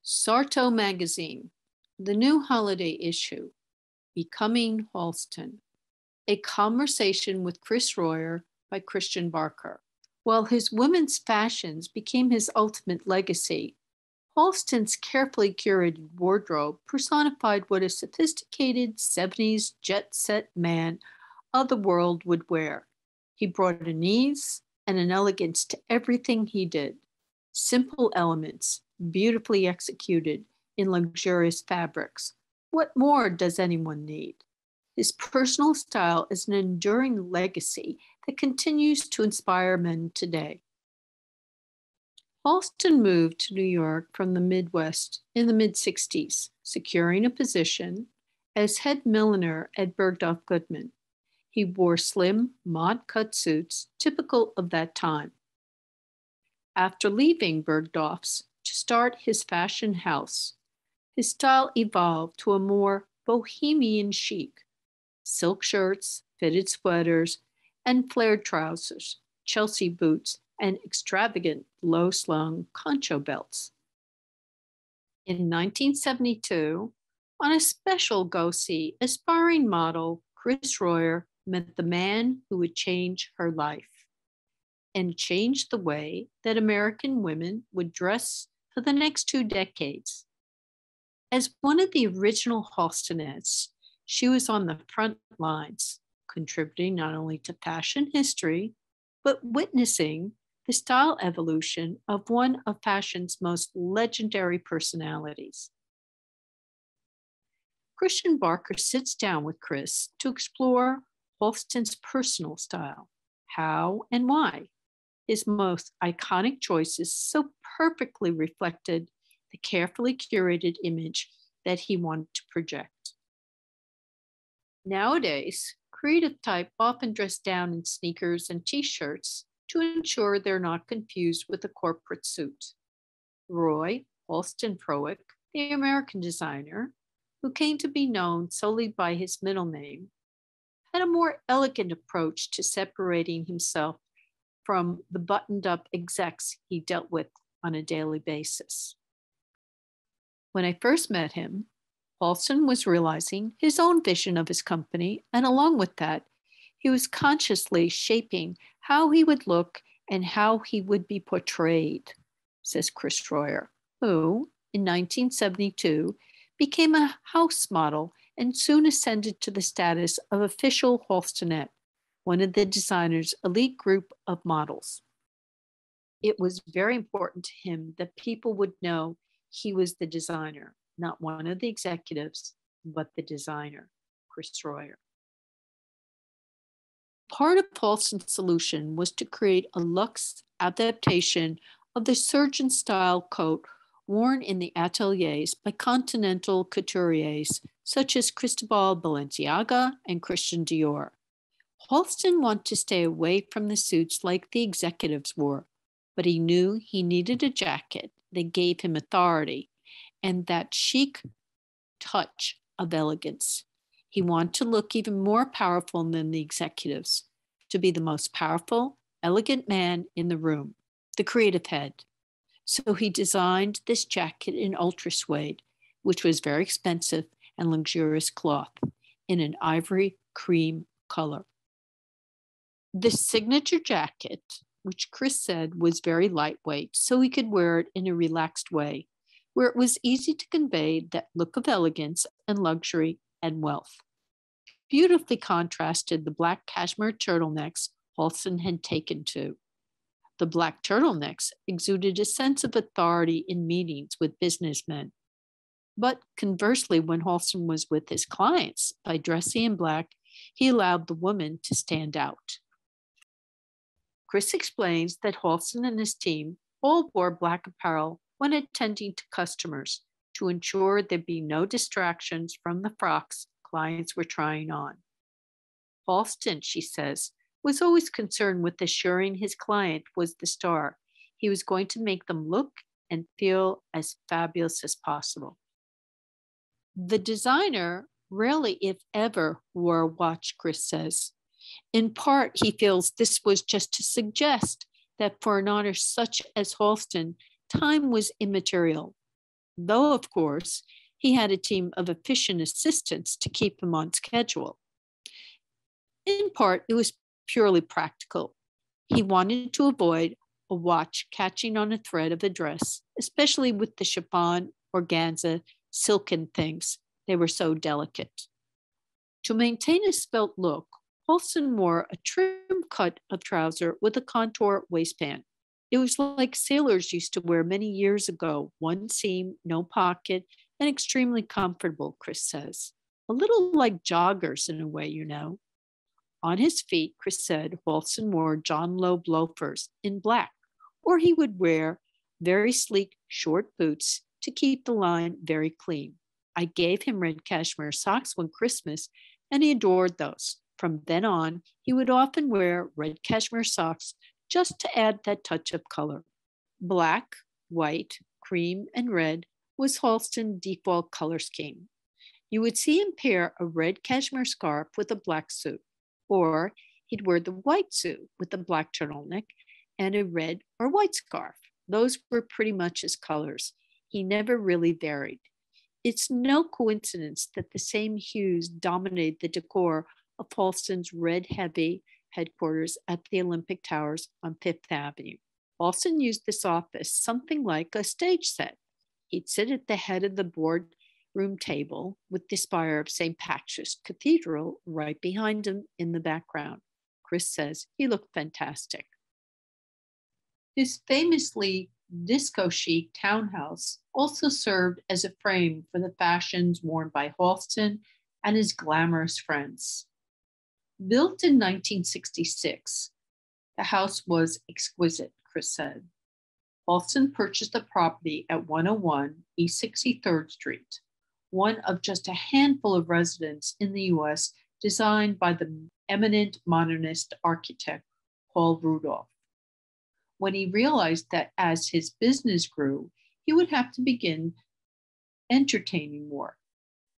SARTO Magazine, the new holiday issue, Becoming Halston, a conversation with Chris Royer by Christian Barker. While his women's fashions became his ultimate legacy, Halston's carefully curated wardrobe personified what a sophisticated 70s jet-set man of the world would wear. He brought an ease and an elegance to everything he did. Simple elements, beautifully executed in luxurious fabrics. What more does anyone need? His personal style is an enduring legacy that continues to inspire men today. Halston moved to New York from the Midwest in the mid-60s, securing a position as head milliner at Bergdorf Goodman. He wore slim, mod-cut suits typical of that time. After leaving Bergdorf's to start his fashion house, his style evolved to a more bohemian chic. Silk shirts, fitted sweaters, and flared trousers, Chelsea boots, and extravagant low-slung concho belts. In 1972, on a special go-see, aspiring model Chris Royer met the man who would change her life and change the way that American women would dress for the next 2 decades. As one of the original Halstonettes, she was on the front lines, contributing not only to fashion history, but witnessing the style evolution of one of fashion's most legendary personalities. Christian Barker sits down with Chris to explore Halston's personal style, how and why his most iconic choices so perfectly reflected the carefully curated image that he wanted to project. Nowadays, creative type often dress down in sneakers and t-shirts to ensure they're not confused with a corporate suit. Roy Halston Prowick, the American designer, who came to be known solely by his middle name, had a more elegant approach to separating himself from the buttoned-up execs he dealt with on a daily basis. When I first met him, Halston was realizing his own vision of his company, and along with that, he was consciously shaping how he would look and how he would be portrayed, says Chris Royer, who, in 1972, became a house model and soon ascended to the status of official Halstonette, one of the designer's elite group of models. It was very important to him that people would know he was the designer, not one of the executives, but the designer, Chris Royer. Part of Halston's solution was to create a luxe adaptation of the surgeon-style coat worn in the ateliers by continental couturiers such as Cristobal Balenciaga and Christian Dior. Halston wanted to stay away from the suits like the executives wore, but he knew he needed a jacket that gave him authority and that chic touch of elegance. He wanted to look even more powerful than the executives, to be the most powerful, elegant man in the room, the creative head. So he designed this jacket in ultra suede, which was very expensive and luxurious cloth, in an ivory cream color. This signature jacket, which Chris said was very lightweight, so he could wear it in a relaxed way, where it was easy to convey that look of elegance and luxury and wealth. Beautifully contrasted the black cashmere turtlenecks Halston had taken to. The black turtlenecks exuded a sense of authority in meetings with businessmen. But conversely, when Halston was with his clients, by dressing in black, he allowed the woman to stand out. Chris explains that Halston and his team all wore black apparel when attending to customers to ensure there'd be no distractions from the frocks clients were trying on. Halston, she says, was always concerned with assuring his client was the star. He was going to make them look and feel as fabulous as possible. The designer rarely, if ever, wore a watch, Chris says. In part, he feels this was just to suggest that for an artist such as Halston, time was immaterial. though, of course, he had a team of efficient assistants to keep him on schedule. In part, it was purely practical. He wanted to avoid a watch catching on a thread of a dress, especially with the chiffon, organza, silken things. They were so delicate. To maintain a svelte look, Halston wore a trim cut of trouser with a contour waistband. It was like sailors used to wear many years ago, one seam, no pocket, and extremely comfortable, Chris says. A little like joggers in a way, you know. On his feet, Chris said, Halston wore John Loeb loafers in black, or he would wear very sleek, short boots to keep the line very clean. I gave him red cashmere socks one Christmas, and he adored those. From then on, he would often wear red cashmere socks just to add that touch of color. Black, white, cream, and red was Halston's default color scheme. You would see him pair a red cashmere scarf with a black suit, or he'd wear the white suit with a black turtleneck and a red or white scarf. Those were pretty much his colors. He never really varied. It's no coincidence that the same hues dominated the decor of Halston's red heavy headquarters at the Olympic Towers on Fifth Avenue. Halston used this office something like a stage set. He'd sit at the head of the boardroom table with the spire of St. Patrick's Cathedral right behind him in the background. Chris says he looked fantastic. His famously disco chic townhouse also served as a frame for the fashions worn by Halston and his glamorous friends. Built in 1966, the house was exquisite, Chris said. Halston purchased the property at 101 East 63rd Street, one of just a handful of residences in the US designed by the eminent modernist architect Paul Rudolph. When he realized that as his business grew, he would have to begin entertaining more.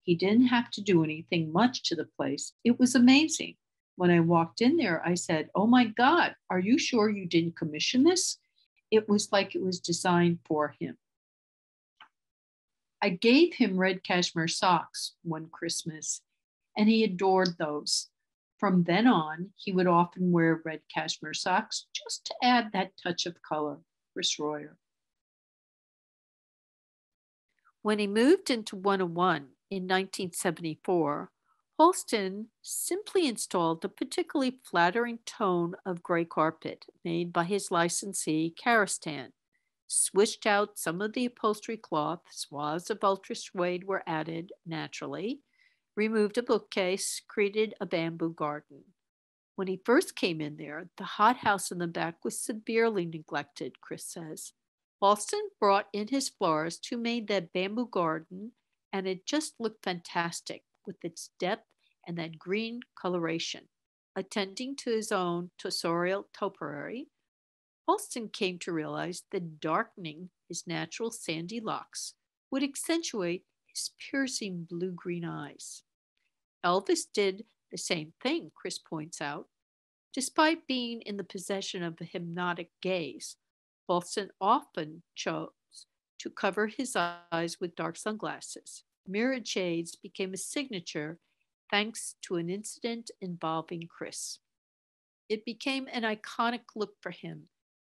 He didn't have to do anything much to the place. It was amazing. When I walked in there, I said, "Oh my God, are you sure you didn't commission this?" It was like it was designed for him. I gave him red cashmere socks one Christmas, and he adored those. From then on, he would often wear red cashmere socks just to add that touch of color. Chris Royer. When he moved into 101 in 1974, Halston simply installed a particularly flattering tone of gray carpet made by his licensee, Karastan, switched out some of the upholstery cloth, swaths of ultra suede were added naturally, removed a bookcase, created a bamboo garden. When he first came in there, the hothouse in the back was severely neglected, Chris says. Halston brought in his florist who made that bamboo garden, and it just looked fantastic with its depth and that green coloration. Attending to his own tonsorial topiary, Halston came to realize that darkening his natural sandy locks would accentuate his piercing blue-green eyes. Elvis did the same thing, Chris points out. Despite being in the possession of a hypnotic gaze, Halston often chose to cover his eyes with dark sunglasses. Mirrored shades became a signature thanks to an incident involving Chris. It became an iconic look for him.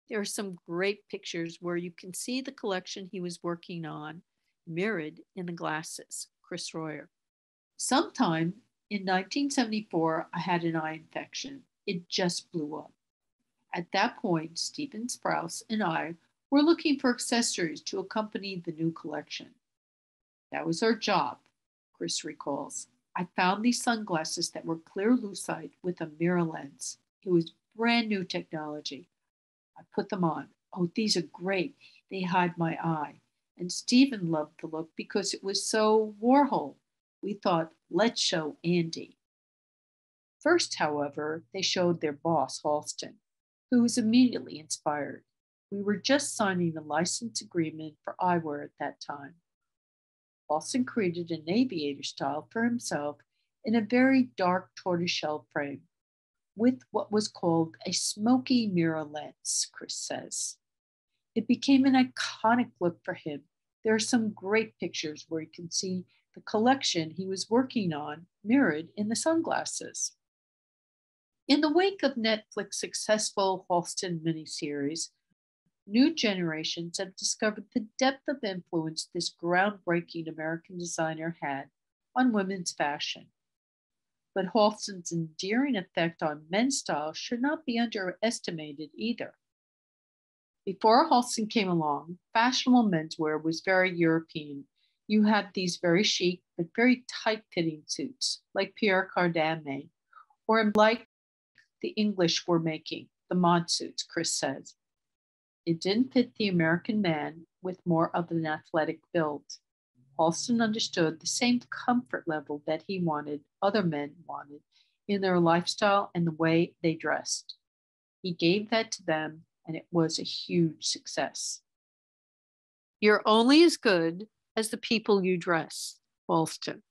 There are some great pictures where you can see the collection he was working on mirrored in the glasses. Chris Royer. Sometime in 1974, I had an eye infection. It just blew up. At that point, Stephen Sprouse and I were looking for accessories to accompany the new collection. That was our job, Chris recalls. I found these sunglasses that were clear lucite with a mirror lens. It was brand new technology. I put them on. Oh, these are great. They hide my eye. And Stephen loved the look because it was so Warhol. We thought, let's show Andy. First, however, they showed their boss, Halston, who was immediately inspired. We were just signing a license agreement for eyewear at that time. Halston created an aviator style for himself in a very dark tortoiseshell frame with what was called a smoky mirror lens, Chris says. It became an iconic look for him There are some great pictures where you can see the collection he was working on mirrored in the sunglasses. In the wake of Netflix's successful Halston miniseries, new generations have discovered the depth of influence this groundbreaking American designer had on women's fashion. But Halston's endearing effect on men's style should not be underestimated either. Before Halston came along, fashionable menswear was very European. You had these very chic but very tight-fitting suits, like Pierre Cardin made, or like the English were making, the mod suits, Chris says. It didn't fit the American man with more of an athletic build. Halston understood the same comfort level that he wanted, other men wanted, in their lifestyle and the way they dressed. He gave that to them, and it was a huge success. You're only as good as the people you dress, Halston.